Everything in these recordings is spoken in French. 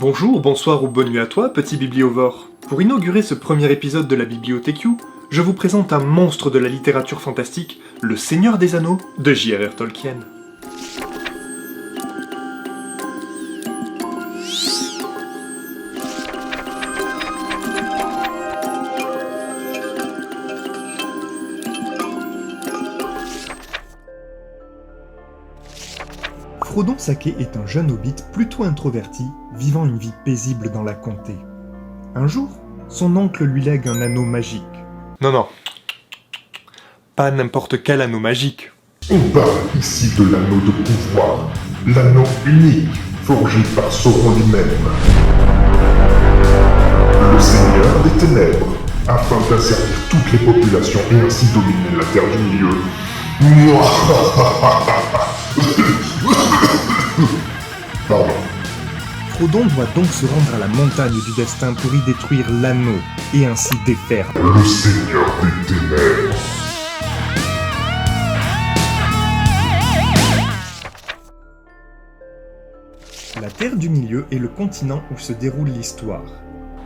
Bonjour, bonsoir ou bonne nuit à toi, petit bibliovore. Pour inaugurer ce premier épisode de la Bibliothèque You, je vous présente un monstre de la littérature fantastique, le Seigneur des Anneaux de J.R.R. Tolkien. Frodon Sake est un jeune hobbit plutôt introverti, vivant une vie paisible dans la comté. Un jour, son oncle lui lègue un anneau magique. Non, pas n'importe quel anneau magique. On parle ici de l'anneau de pouvoir, l'anneau unique, forgé par Sauron lui-même. Le Seigneur des Ténèbres, afin d'asservir toutes les populations et ainsi dominer la Terre du Milieu. Pardon. Frodon doit donc se rendre à la montagne du destin pour y détruire l'anneau, et ainsi défaire Le Seigneur des Ténèbres. La Terre du Milieu est le continent où se déroule l'histoire.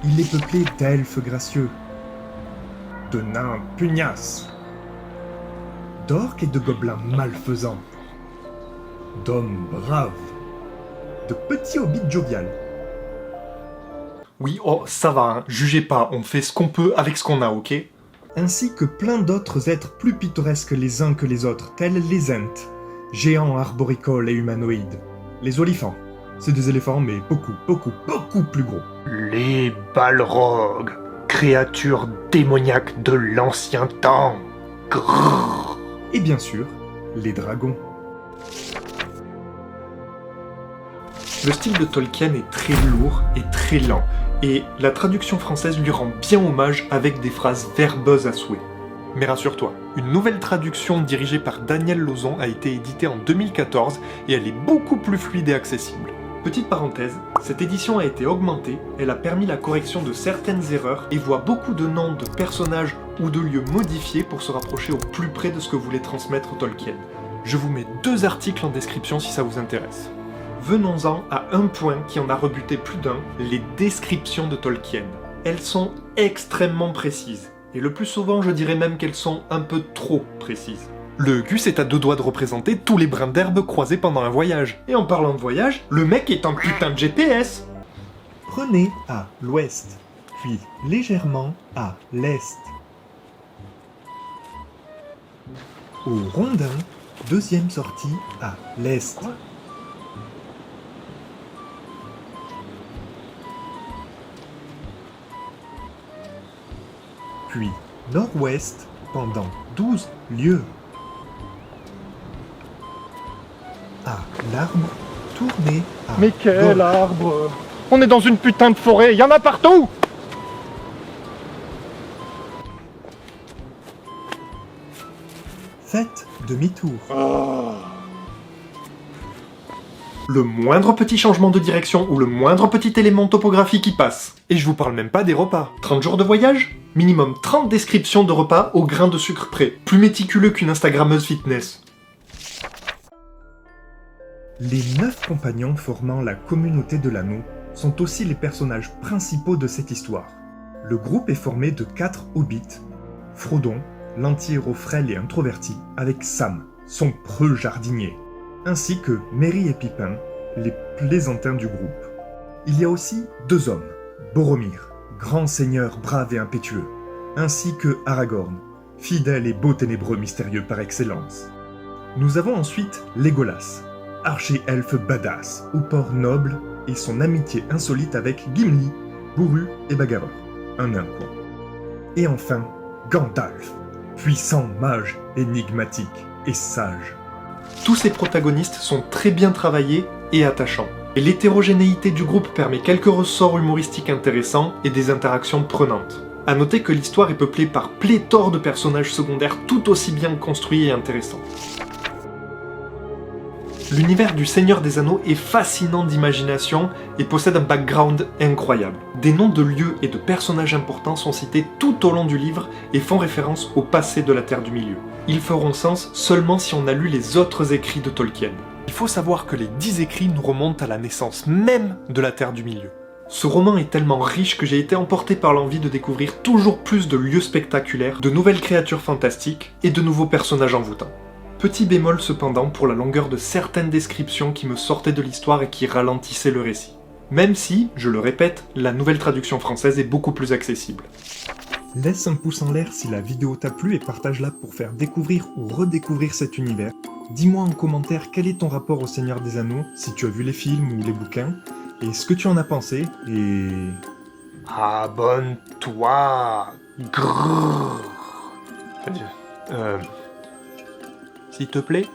Il est peuplé d'elfes gracieux, de nains pugnaces, d'orques et de gobelins malfaisants, d'hommes braves, de petits hobbits joviales. Oui, oh, ça va, hein. Jugez pas, on fait ce qu'on peut avec ce qu'on a, ok? Ainsi que plein d'autres êtres plus pittoresques les uns que les autres, tels les Ents, géants arboricoles et humanoïdes. Les olifants, c'est des éléphants mais beaucoup plus gros. Les Balrogs, créatures démoniaques de l'ancien temps. Grrr. Et bien sûr, les dragons. Le style de Tolkien est très lourd et très lent, et la traduction française lui rend bien hommage avec des phrases verbeuses à souhait. Mais rassure-toi, une nouvelle traduction dirigée par Daniel Lauzon a été éditée en 2014 et elle est beaucoup plus fluide et accessible. Petite parenthèse, cette édition a été augmentée, elle a permis la correction de certaines erreurs et voit beaucoup de noms de personnages ou de lieux modifiés pour se rapprocher au plus près de ce que voulait transmettre Tolkien. Je vous mets 2 articles en description si ça vous intéresse. Venons-en à un point qui en a rebuté plus d'un, les descriptions de Tolkien. Elles sont extrêmement précises, et le plus souvent je dirais même qu'elles sont un peu trop précises. Le Gus est à 2 doigts de représenter tous les brins d'herbe croisés pendant un voyage. Et en parlant de voyage, le mec est un putain de GPS. Prenez à l'ouest, puis légèrement à l'est. Au Rondin, deuxième sortie à l'est. Puis nord-ouest pendant 12 lieues. À l'arbre, tournez à Mais quel gauche. arbre! On est dans une putain de forêt, y en a partout! Faites demi-tour. Le moindre petit changement de direction ou le moindre petit élément topographique qui passe. Et je vous parle même pas des repas. 30 jours de voyage? Minimum 30 descriptions de repas au grain de sucre près. Plus méticuleux qu'une Instagrammeuse fitness. Les 9 compagnons formant la communauté de l'anneau sont aussi les personnages principaux de cette histoire. Le groupe est formé de 4 hobbits. Frodon, l'anti-héros frêle et introverti, avec Sam, son preux jardinier, ainsi que Merry et Pippin, les plaisantins du groupe. Il y a aussi 2 hommes, Boromir, grand seigneur brave et impétueux, ainsi que Aragorn, fidèle et beau ténébreux mystérieux par excellence. Nous avons ensuite Legolas, archer-elfe badass, au port noble et son amitié insolite avec Gimli, bourru et bagarreur, un nain quoi. Et enfin, Gandalf, puissant mage, énigmatique et sage. Tous ces protagonistes sont très bien travaillés et attachants. Et l'hétérogénéité du groupe permet quelques ressorts humoristiques intéressants et des interactions prenantes. A noter que l'histoire est peuplée par pléthore de personnages secondaires tout aussi bien construits et intéressants. L'univers du Seigneur des Anneaux est fascinant d'imagination et possède un background incroyable. Des noms de lieux et de personnages importants sont cités tout au long du livre et font référence au passé de la Terre du Milieu. Ils feront sens seulement si on a lu les autres écrits de Tolkien. Il faut savoir que les 10 écrits nous remontent à la naissance même de la Terre du Milieu. Ce roman est tellement riche que j'ai été emporté par l'envie de découvrir toujours plus de lieux spectaculaires, de nouvelles créatures fantastiques et de nouveaux personnages envoûtants. Petit bémol cependant pour la longueur de certaines descriptions qui me sortaient de l'histoire et qui ralentissaient le récit. Même si, je le répète, la nouvelle traduction française est beaucoup plus accessible. Laisse un pouce en l'air si la vidéo t'a plu et partage-la pour faire découvrir ou redécouvrir cet univers. Dis-moi en commentaire quel est ton rapport au Seigneur des Anneaux, si tu as vu les films ou les bouquins, et ce que tu en as pensé, et... Abonne-toi. Grrr. S'il te plaît.